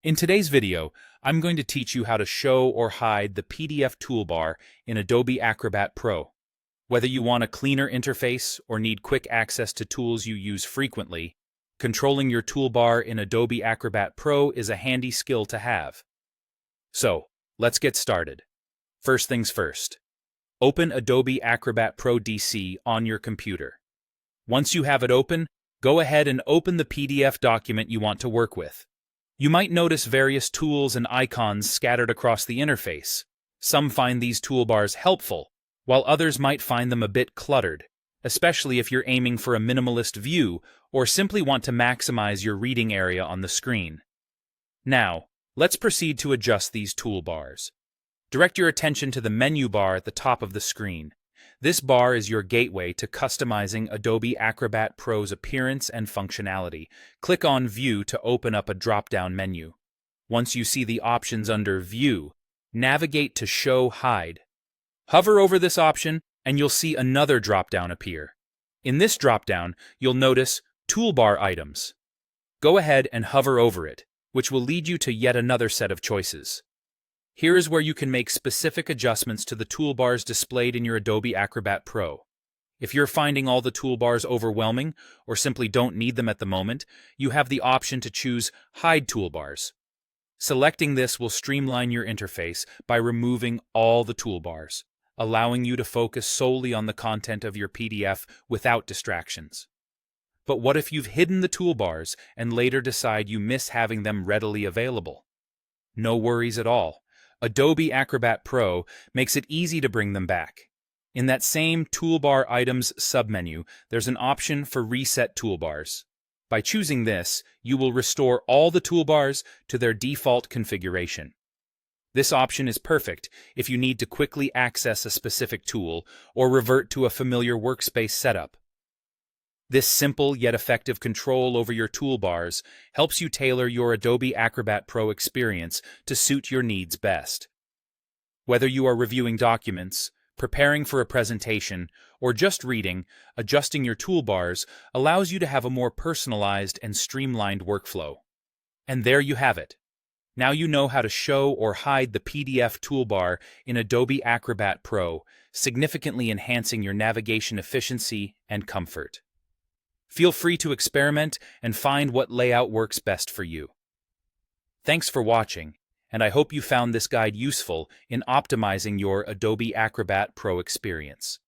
In today's video, I'm going to teach you how to show or hide the PDF toolbar in Adobe Acrobat Pro. Whether you want a cleaner interface or need quick access to tools you use frequently, controlling your toolbar in Adobe Acrobat Pro is a handy skill to have. So, let's get started. First things first. Open Adobe Acrobat Pro DC on your computer. Once you have it open, go ahead and open the PDF document you want to work with. You might notice various tools and icons scattered across the interface. Some find these toolbars helpful, while others might find them a bit cluttered, especially if you're aiming for a minimalist view or simply want to maximize your reading area on the screen. Now, let's proceed to adjust these toolbars. Direct your attention to the menu bar at the top of the screen. This bar is your gateway to customizing Adobe Acrobat Pro's appearance and functionality. Click on View to open up a drop-down menu. Once you see the options under View, navigate to Show Hide. Hover over this option and you'll see another drop-down appear. In this drop-down, you'll notice Toolbar Items. Go ahead and hover over it, which will lead you to yet another set of choices. Here is where you can make specific adjustments to the toolbars displayed in your Adobe Acrobat Pro. If you're finding all the toolbars overwhelming or simply don't need them at the moment, you have the option to choose Hide Toolbars. Selecting this will streamline your interface by removing all the toolbars, allowing you to focus solely on the content of your PDF without distractions. But what if you've hidden the toolbars and later decide you miss having them readily available? No worries at all. Adobe Acrobat Pro makes it easy to bring them back. In that same Toolbar Items submenu, there's an option for Reset Toolbars. By choosing this, you will restore all the toolbars to their default configuration. This option is perfect if you need to quickly access a specific tool or revert to a familiar workspace setup. This simple yet effective control over your toolbars helps you tailor your Adobe Acrobat Pro experience to suit your needs best. Whether you are reviewing documents, preparing for a presentation, or just reading, adjusting your toolbars allows you to have a more personalized and streamlined workflow. And there you have it. Now you know how to show or hide the PDF toolbar in Adobe Acrobat Pro, significantly enhancing your navigation efficiency and comfort. Feel free to experiment and find what layout works best for you. Thanks for watching, and I hope you found this guide useful in optimizing your Adobe Acrobat Pro experience.